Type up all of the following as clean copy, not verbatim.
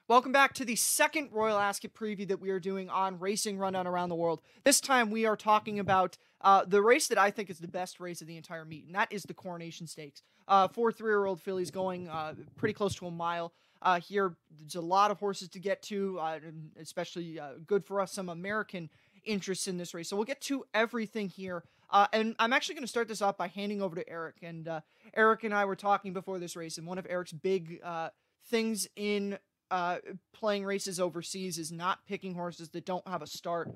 Welcome back to the second Royal Ascot preview that we are doing on Racing Rundown Around the World. This time we are talking about the race that I think is the best race of the entire meet, and that is the Coronation Stakes. 4 3-year-old fillies going pretty close to a mile. Here, there's a lot of horses to get to, especially good for us, some American interests in this race. So we'll get to everything here. And I'm actually going to start this off by handing over to Eric. And Eric and I were talking before this race, and one of Eric's big things in playing races overseas is not picking horses that don't have a start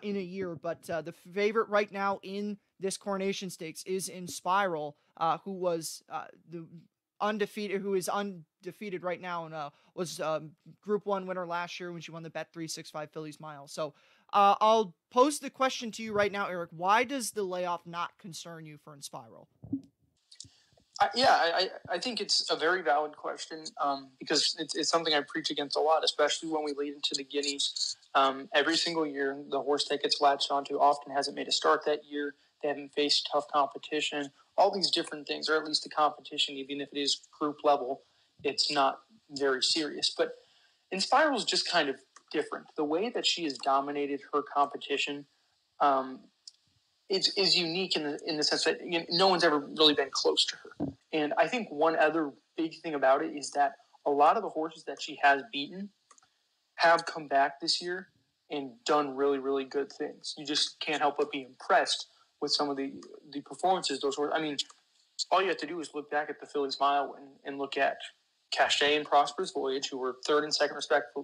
in a year. But the favorite right now in this Coronation Stakes is Inspiral, who was who is undefeated right now and was Group 1 winner last year when she won the Bet365 Fillies Mile. So I'll pose the question to you right now, Eric. Why does the layoff not concern you for Inspiral? I think it's a very valid question because it's something I preach against a lot, especially when we lead into the Guineas. Every single year, the horse that gets latched onto often hasn't made a start that year. They haven't faced tough competition, all these different things, or at least the competition, even if it is group level, it's not very serious. But Inspiral is just kind of different. The way that she has dominated her competition is unique in the sense that no one's ever really been close to her. And I think one other big thing about it is that a lot of the horses that she has beaten have come back this year and done really, really good things. You just can't help but be impressed with some of the performances those horses. I mean, all you have to do is look back at the Fillies Mile and look at Cachet and Prosperous Voyage, who were third and second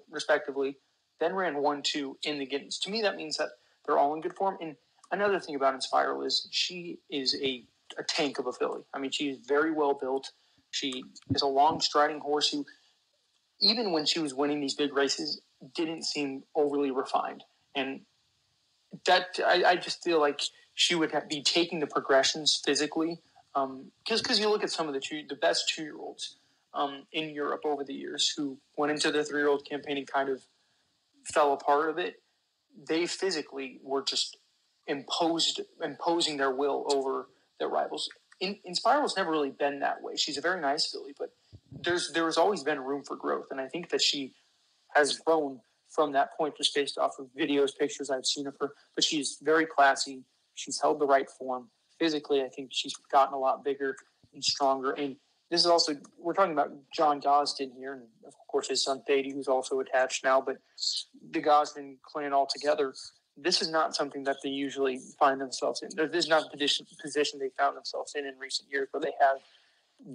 respectively, then ran 1-2 in the Guineas. To me, that means that they're all in good form. And another thing about Inspiral is she is a tank of a filly. I mean, she is very well built. She is a long striding horse who, even when she was winning these big races, didn't seem overly refined. And that I just feel like she would be taking the progressions physically. Because you look at some of the best 2-year-olds in Europe over the years who went into their 3-year-old campaign and kind of fell apart of it. They physically were just imposing their will over their rivals. Inspiral's never really been that way. She's a very nice filly, but there's always been room for growth, and I think that she has grown from that point just based off of videos, pictures I've seen of her. But she's very classy. She's held the right form. Physically, I think she's gotten a lot bigger and stronger. And this is also, we're talking about John Gosden here, and of course his son Thady, who's also attached now, but the Gosden clan altogether, this is not something that they usually find themselves in. This is not the position they found themselves in recent years, where they have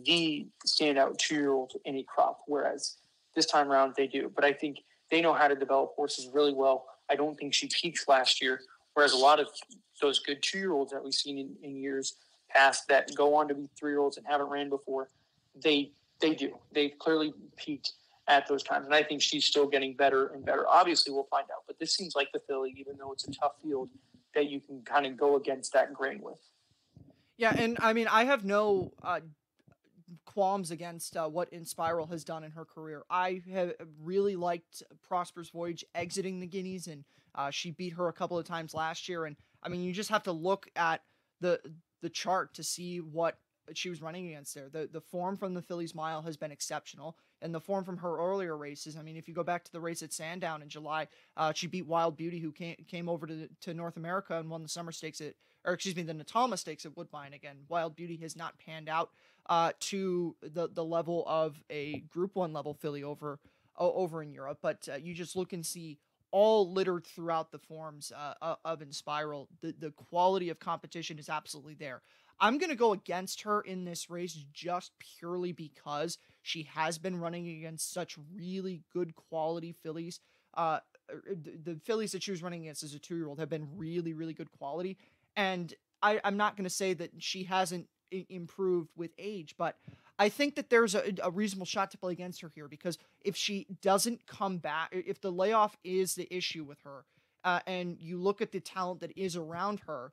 the standout 2-year-old in a crop, whereas this time around they do. But I think they know how to develop horses really well. I don't think she peaked last year, whereas a lot of those good 2-year-olds that we've seen in years past that go on to be 3-year-olds and haven't ran before, they do. They've clearly peaked at those times. And I think she's still getting better and better. Obviously, we'll find out. But this seems like the filly, even though it's a tough field, that you can kind of go against that grain with. Yeah, and I mean, I have no qualms against what Inspiral has done in her career. I have really liked Prosperous Voyage exiting the Guineas, and she beat her a couple of times last year. And I mean, you just have to look at the chart to see what she was running against there. The form from the Fillies Mile has been exceptional, and the form from her earlier races. I mean, if you go back to the race at Sandown in July, she beat Wild Beauty, who came over to North America and won the Summer Stakes the Natama Stakes at Woodbine. Again, Wild Beauty has not panned out to the level of a Group 1 level filly over in Europe, but you just look and see all littered throughout the forms of Inspiral. The quality of competition is absolutely there. I'm going to go against her in this race just purely because she has been running against such really good quality fillies. The fillies that she was running against as a 2-year-old have been really, really good quality. And I'm not going to say that she hasn't improved with age, but I think that there's a reasonable shot to play against her here, because if she doesn't come back, if the layoff is the issue with her, and you look at the talent that is around her,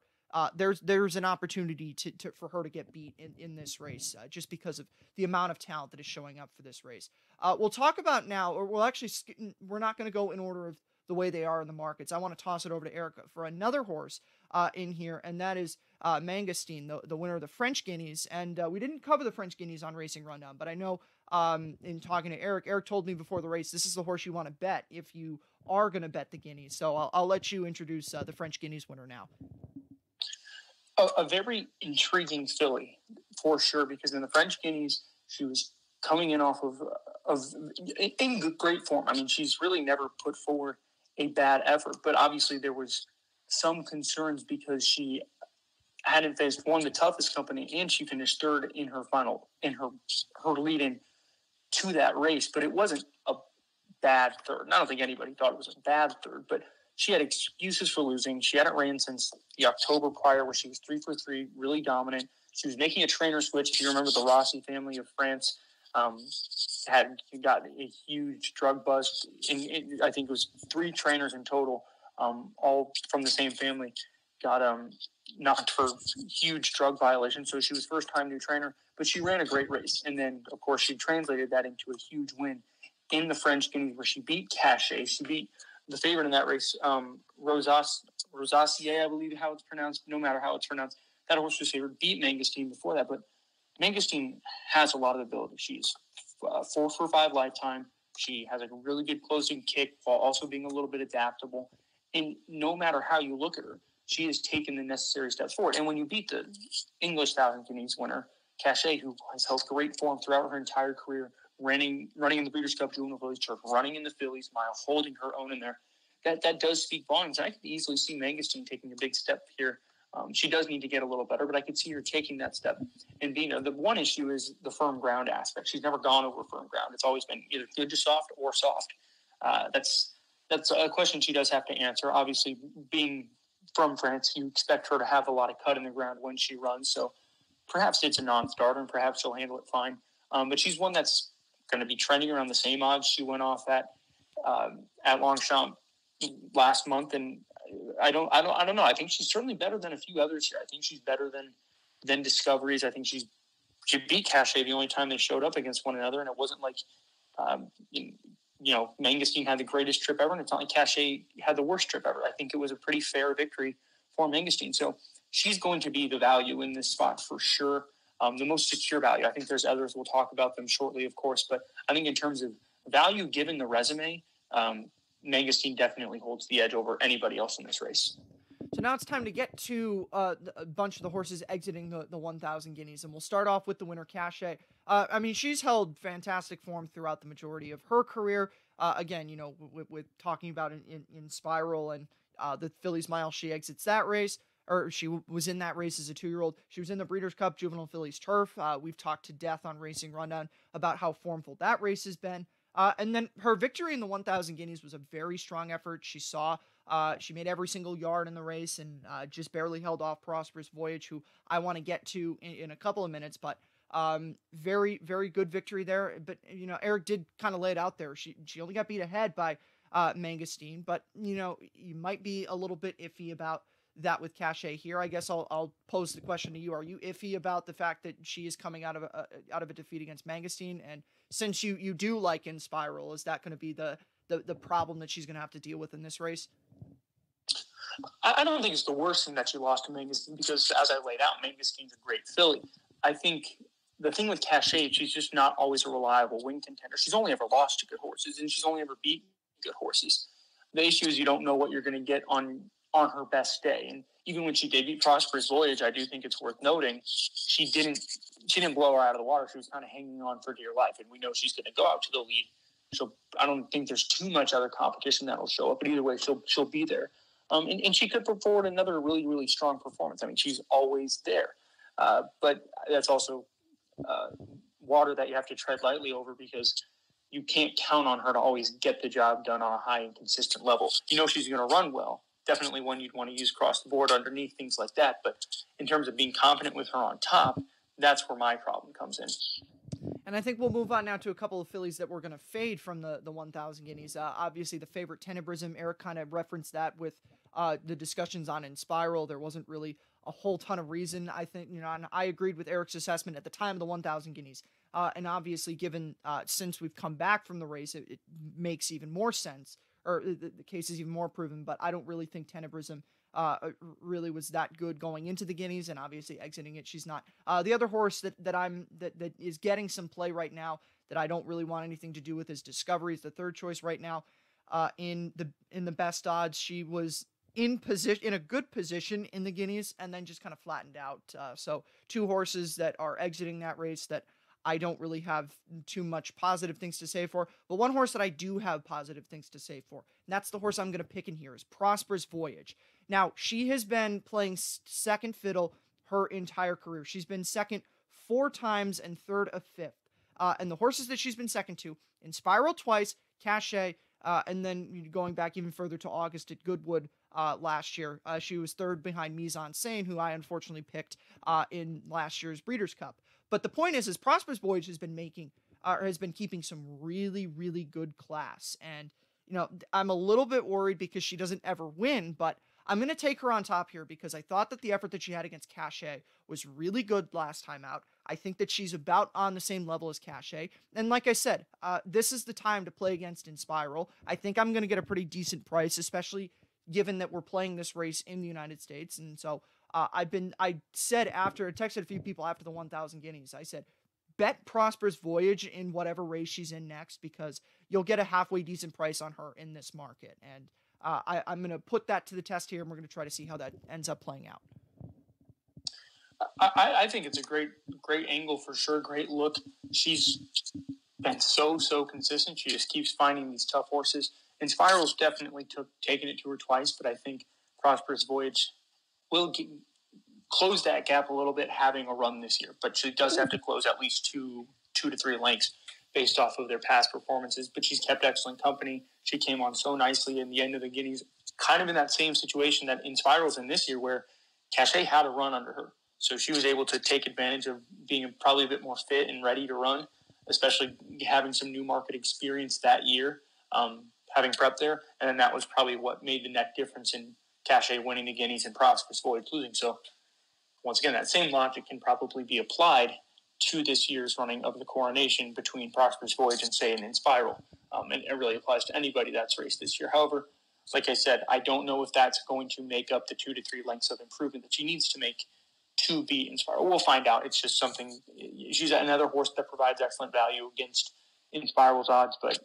there's an opportunity for her to get beat in this race, just because of the amount of talent that is showing up for this race. We'll talk about now, or we're not going to go in order of the way they are in the markets. I want to toss it over to Erica for another horse in here, and that is Mangosteen, the winner of the French Guineas. And we didn't cover the French Guineas on Racing Rundown, but I know in talking to Eric. Eric told me before the race, this is the horse you want to bet if you are going to bet the Guineas. So I'll let you introduce the French Guineas winner now. A very intriguing filly for sure, because in the French Guineas, she was coming in off of in great form. I mean, she's really never put forward a bad effort, but obviously there was some concerns because she hadn't faced the toughest company, and she finished third in her lead in to that race. But it wasn't a bad third. I don't think anybody thought it was a bad third, but she had excuses for losing. She hadn't ran since the October prior, where she was 3 for 3, really dominant. She was making a trainer switch. If you remember, the Rossi family of France had got a huge drug bust. I think it was 3 trainers in total, all from the same family, got knocked for huge drug violations. So she was first-time new trainer, but she ran a great race. And then, of course, she translated that into a huge win in the French Guineas, where she beat Cachet. She beat the favorite in that race, Rosasier, I believe how it's pronounced. No matter how it's pronounced, that horse was favored. Beat Mangostine before that, but Mangostine has a lot of ability. She's 4 for 5 lifetime. She has a really good closing kick while also being a little bit adaptable. And no matter how you look at her, she has taken the necessary steps forward. And when you beat the English Thousand Guineas winner, Cachet, who has held great form throughout her entire career, running in the Breeders' Cup Juvenile Fillies Turf, running in the Fillies Mile, holding her own in there, that does speak volumes. And I could easily see Mangostine taking a big step here. She does need to get a little better, but I could see her taking that step. And the one issue is the firm ground aspect. She's never gone over firm ground. It's always been either good to soft or soft. That's a question she does have to answer. Obviously, being from France, you expect her to have a lot of cut in the ground when she runs. So perhaps it's a non-starter, and perhaps she'll handle it fine. But she's one that's going to be trending around the same odds she went off at Longchamp last month, and I don't know. I think she's certainly better than a few others here. I think she's better than Discoveries. I think she beat Cachet the only time they showed up against one another, and it wasn't like Mangostine had the greatest trip ever, and it's not like Cachet had the worst trip ever. I think it was a pretty fair victory for Mangostine. So she's going to be the value in this spot for sure. The most secure value. I think there's others. We'll talk about them shortly, of course. But I think in terms of value, given the resume, Mangostine definitely holds the edge over anybody else in this race. So now it's time to get to a bunch of the horses exiting the 1,000 Guineas, and we'll start off with the winner, Cachet. I mean, she's held fantastic form throughout the majority of her career. Again, with talking about in Spiral and the Fillies Mile, she exits that race. Or she was in that race as a 2-year-old. She was in the Breeders' Cup Juvenile Fillies Turf. We've talked to death on Racing Rundown about how formful that race has been. And then her victory in the 1,000 Guineas was a very strong effort. She made every single yard in the race and just barely held off Prosperous Voyage, who I want to get to in a couple of minutes. But very, very good victory there. But, Eric did kind of lay it out there. She only got beat ahead by Mangostine. But, you might be a little bit iffy about that with Cachet here. I guess I'll pose the question to you. Are you iffy about the fact that she is coming out of a defeat against Mangostine? And since you do like Inspiral, is that going to be the problem that she's going to have to deal with in this race? I don't think it's the worst thing that she lost to Mangostine, because as I laid out, Mangostine's a great filly. I think the thing with Cachet, she's just not always a reliable win contender. She's only ever lost to good horses, and she's only ever beaten good horses. The issue is you don't know what you're going to get on her best day. And even when she did beat Prosperous Voyage, I do think it's worth noting, she didn't blow her out of the water. She was kind of hanging on for dear life. And we know she's going to go out to the lead. So I don't think there's too much other competition that'll show up. But either way, she'll be there. And she could put forward another really, really strong performance. I mean, she's always there. But that's also water that you have to tread lightly over, because you can't count on her to always get the job done on a high and consistent level. She's going to run well. Definitely one you'd want to use across the board underneath, things like that. But in terms of being confident with her on top, that's where my problem comes in. And I think we'll move on now to a couple of fillies that we're going to fade from the 1,000 Guineas. Obviously, the favorite Tenebrism, Eric kind of referenced that with the discussions on Inspiral. There wasn't really a whole ton of reason, I think, and I agreed with Eric's assessment at the time of the 1,000 Guineas. And obviously, given since we've come back from the race, it makes even more sense, or the case is even more proven. But I don't really think Tenebrism really was that good going into the Guineas, and obviously exiting it, she's not. The other horse that is getting some play right now that I don't really want anything to do with. Is Discovery is the third choice right now in the best odds. She was in a good position in the Guineas and then just kind of flattened out. So two horses that are exiting that race that I don't really have too much positive things to say for, but one horse that I do have positive things to say for, and that's the horse I'm going to pick in here, is Prosperous Voyage. Now, she has been playing second fiddle her entire career. She's been second 4 times and third a fifth. And the horses that she's been second to, Inspiral twice, Cachet, and then going back even further to August at Goodwood last year. She was third behind Mise en Scène, who I unfortunately picked in last year's Breeders' Cup. But the point is Prosperous Voyage has been keeping some really, really good class. And, I'm a little bit worried because she doesn't ever win, but I'm going to take her on top here because I thought that the effort that she had against Cachet was really good last time out. I think that she's about on the same level as Cachet. And like I said, this is the time to play against Inspiral. I think I'm going to get a pretty decent price, especially given that we're playing this race in the United States. And so I texted a few people after the 1,000 guineas. I said, bet Prosperous Voyage in whatever race she's in next because you'll get a halfway decent price on her in this market. And I'm going to put that to the test here, and we're going to try to see how that ends up playing out. I think it's a great angle for sure. Great look. She's been so consistent. She just keeps finding these tough horses. Inspiral's definitely taken it to her twice, but I think Prosperous Voyage will close that gap a little bit having a run this year. But she does have to close at least two to 3 lengths based off of their past performances. But she's kept excellent company. She came on so nicely in the end of the Guineas, kind of in that same situation that Inspiral's in this year where Cachet had a run under her. So she was able to take advantage of being probably a bit more fit and ready to run, especially having some new market experience that year, having prep there. And then that was probably what made the net difference in Cachet winning the Guineas and Prosperous Voyage losing. So once again, that same logic can probably be applied to this year's running of the Coronation between Prosperous Voyage and, say, an Inspiral. And it really applies to anybody that's raced this year. However, like I said, I don't know if that's going to make up the 2 to 3 lengths of improvement that she needs to make to beat Inspiral. We'll find out. It's just something. She's another horse that provides excellent value against Inspiral's odds, but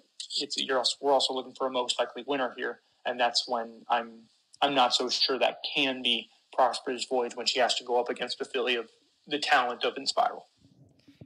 we're also looking for a most likely winner here, and that's when I'm not so sure that can be Prosperous Voyage when she has to go up against a filly of the talent of Inspiral.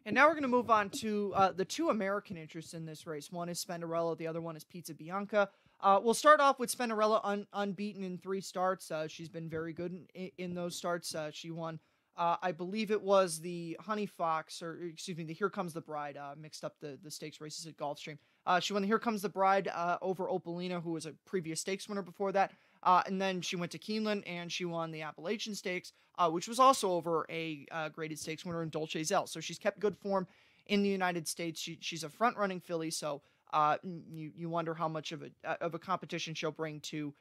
And now we're going to move on to the two American interests in this race. One is Spinderella, the other one is Pizza Bianca. We'll start off with Spinderella unbeaten in 3 starts. She's been very good in those starts. She won, I believe it was the Honey Fox, the Here Comes the Bride, mixed up the stakes races at Gulfstream. She won the Here Comes the Bride over Opalina, who was a previous stakes winner before that. And then she went to Keeneland and she won the Appalachian Stakes, which was also over a graded stakes winner in Dolce Zell. So she's kept good form in the United States. She's a front-running filly, so you wonder how much of a competition she'll bring to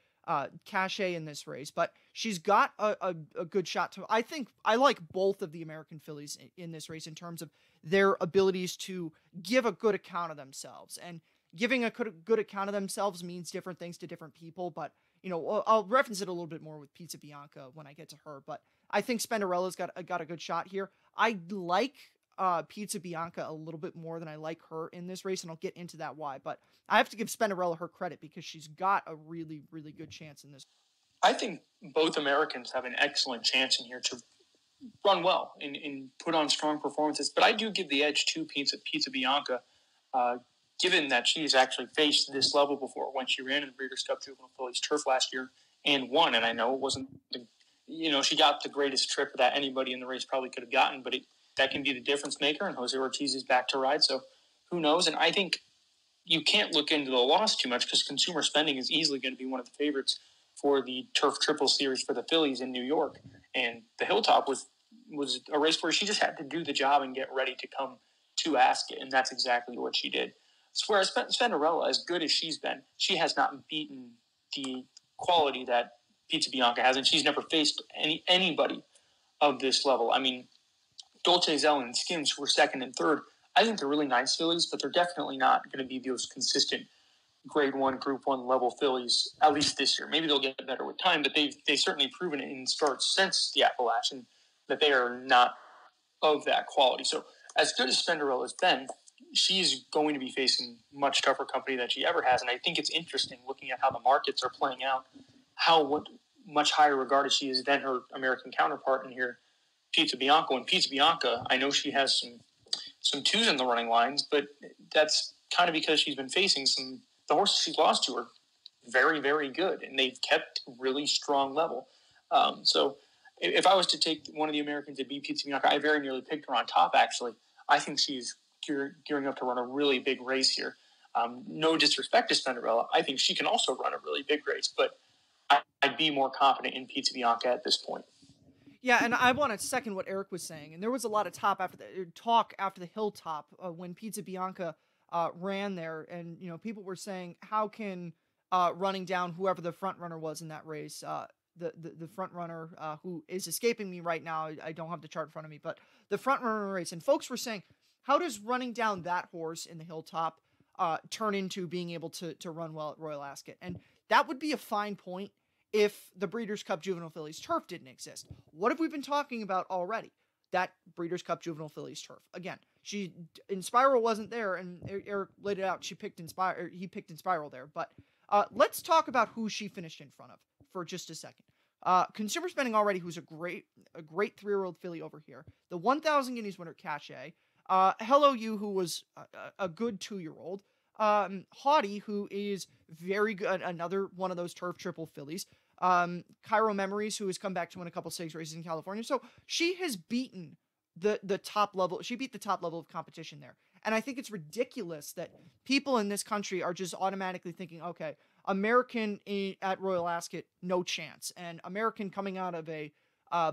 Cachet in this race. But she's got a good shot to. I like both of the American fillies in this race in terms of their abilities to give a good account of themselves. And giving a good account of themselves means different things to different people, but I'll reference it a little bit more with Pizza Bianca when I get to her, but I think Spinderella's got a good shot here. I like Pizza Bianca a little bit more than I like her in this race, and I'll get into that why, but I have to give Spinderella her credit because she's got a really, really good chance in this. I think both Americans have an excellent chance in here to run well and put on strong performances, but I do give the edge to Pizza Bianca, given that she's actually faced this level before when she ran in the Breeders' Cup Juvenile Fillies Turf last year and won. And I know it wasn't, she got the greatest trip that anybody in the race probably could have gotten, but that can be the difference maker. And Jose Ortiz is back to ride, so who knows? And I think you can't look into the loss too much because consumer spending is easily going to be one of the favorites for the Turf Triple Series for the fillies in New York. And the Hilltop was a race where she just had to do the job and get ready to come to Ascot, and that's exactly what she did. Whereas Spinderella, as good as she's been, she has not beaten the quality that Pizza Bianca has, and she's never faced anybody of this level. I mean, Dolce Zell and Skims, who were second and third, I think they're really nice fillies, but they're definitely not going to be those consistent Grade 1, Group 1 level fillies, at least this year. Maybe they'll get better with time, but they've certainly proven it in starts since the Appalachian that they are not of that quality. So as good as Spinderella's been, she's going to be facing much tougher company than she ever has. And I think it's interesting looking at how the markets are playing out, what much higher regarded she is than her American counterpart in here, Pizza Bianca. And Pizza Bianca, I know she has some twos in the running lines, but that's kind of because she's been facing the horses she's lost to are very, very good, and they've kept really strong level. So if I was to take one of the Americans to beat Pizza Bianca, I very nearly picked her on top, actually. I think she's gearing up to run a really big race here. No disrespect to Spinderella. I think she can also run a really big race, but I'd be more confident in Pizza Bianca at this point. Yeah, and I want to second what Eric was saying. And there was a lot of talk after the Hilltop when Pizza Bianca ran there, and people were saying, how can running down whoever the front runner was in that race, the front runner who is escaping me right now, I don't have the chart in front of me, but the front runner race, and folks were saying, how does running down that horse in the Hilltop turn into being able to run well at Royal Ascot? And that would be a fine point if the Breeders' Cup Juvenile Fillies turf didn't exist. What have we been talking about already? That Breeders' Cup Juvenile Fillies turf. Again, Inspiral wasn't there, and Eric laid it out. He picked Inspiral there. But let's talk about who she finished in front of for just a second. Consumer Spending already, who's a great 3-year-old filly over here. The 1,000 Guineas winner, Cachet. Hello You, who was a good 2-year-old. Haughty, who is very good, another one of those turf triple fillies. Cairo Memories, who has come back to win a couple stakes races in California. So she has beaten the top level. She beat the top level of competition there. And I think it's ridiculous that people in this country are just automatically thinking, okay, American at Royal Ascot, no chance. And American coming out of a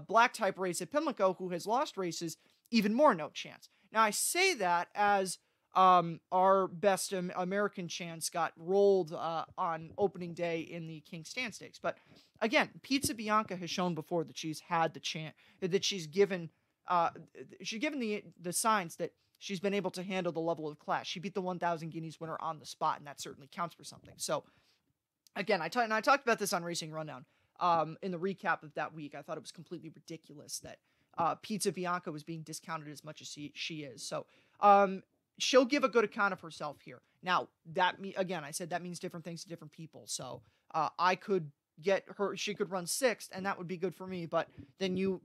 black type race at Pimlico, who has lost races, even more no chance. Now, I say that as our best American chance got rolled on opening day in the King Stand Stakes. But again, Pizza Bianca has shown before that she's had the chance, that she's given the signs that she's been able to handle the level of class. She beat the 1,000 Guineas winner on the spot, and that certainly counts for something. So again, I talked about this on Racing Rundown in the recap of that week. I thought it was completely ridiculous that Pizza Bianca was being discounted as much as she is. So she'll give a good account of herself here. Now, I said that means different things to different people. So I could get her, she could run 6th, and that would be good for me. But then you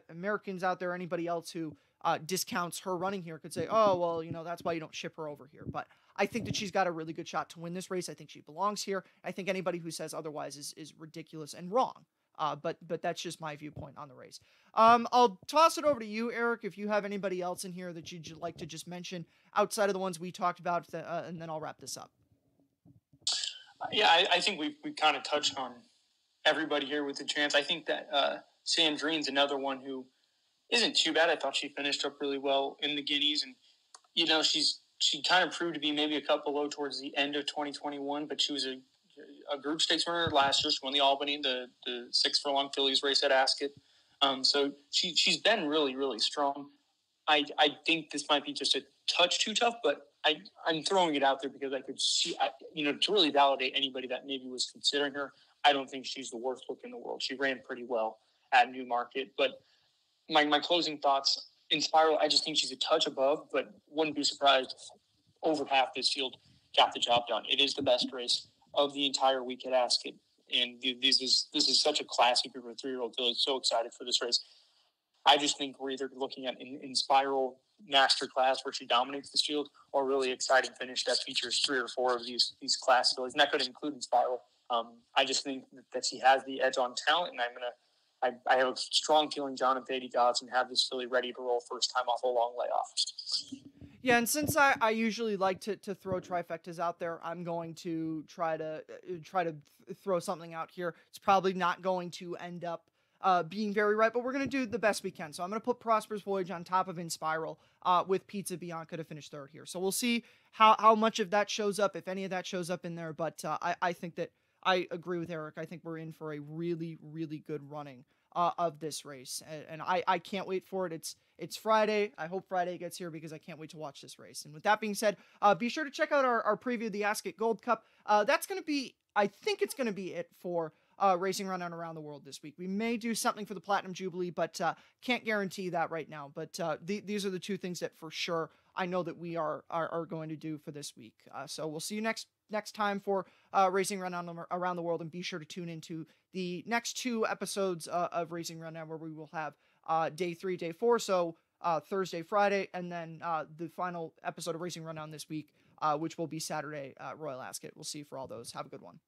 Americans out there, anybody else who discounts her running here could say, oh, well, that's why you don't ship her over here. But I think that she's got a really good shot to win this race. I think she belongs here. I think anybody who says otherwise is ridiculous and wrong. But that's just my viewpoint on the race. I'll toss it over to you, Eric, if you have anybody else in here that you'd like to just mention outside of the ones we talked about, and then I'll wrap this up. Yeah, I think we kind of touched on everybody here with the chance. I think that Sandrine's another one who isn't too bad. I thought she finished up really well in the Guineas, and she kind of proved to be maybe a couple low towards the end of 2021, but she was a group stakes runner last year. She won the Albany, the 6 furlong fillies race at Ascot. So she's been really, really strong. I think this might be just a touch too tough, but I'm throwing it out there because I could see, to really validate anybody that maybe was considering her. I don't think she's the worst look in the world. She ran pretty well at Newmarket, but my closing thoughts, Inspiral, I just think she's a touch above, but wouldn't be surprised if over half this field got the job done. It is the best race of the entire week at Ascot, and this is such a classy group of 3-year-old fillies. So excited for this race. I just think we're either looking at an Inspiral masterclass where she dominates this field, or really exciting finish that features 3 or 4 of these class fillies, and that could include Inspiral. I just think that she has the edge on talent, and I have a strong feeling John and Thady Godson have this filly ready to roll first time off a long layoff. Yeah, and since I usually like to throw trifectas out there, I'm going to try to throw something out here. It's probably not going to end up being very right, but we're going to do the best we can. So I'm going to put Prosperous Voyage on top of Inspiral with Pizza Bianca to finish 3rd here. So we'll see how much of that shows up, if any of that shows up in there. But I think that I agree with Eric. I think we're in for a really, really good running of this race. And I can't wait for it. It's Friday. I hope Friday gets here because I can't wait to watch this race. And with that being said, be sure to check out our preview of the Ascot Gold Cup. That's going to be, I think it's going to be it for Racing Rundown around the world this week. We may do something for the Platinum Jubilee, but can't guarantee that right now. But these are the 2 things that for sure I know that we are going to do for this week. So we'll see you next time for Racing Rundown around the world, and be sure to tune into the next 2 episodes of Racing Rundown, where we will have day 3, day 4, so Thursday, Friday, and then the final episode of Racing Rundown this week, which will be Saturday, Royal Ascot. We'll see you for all those. Have a good one.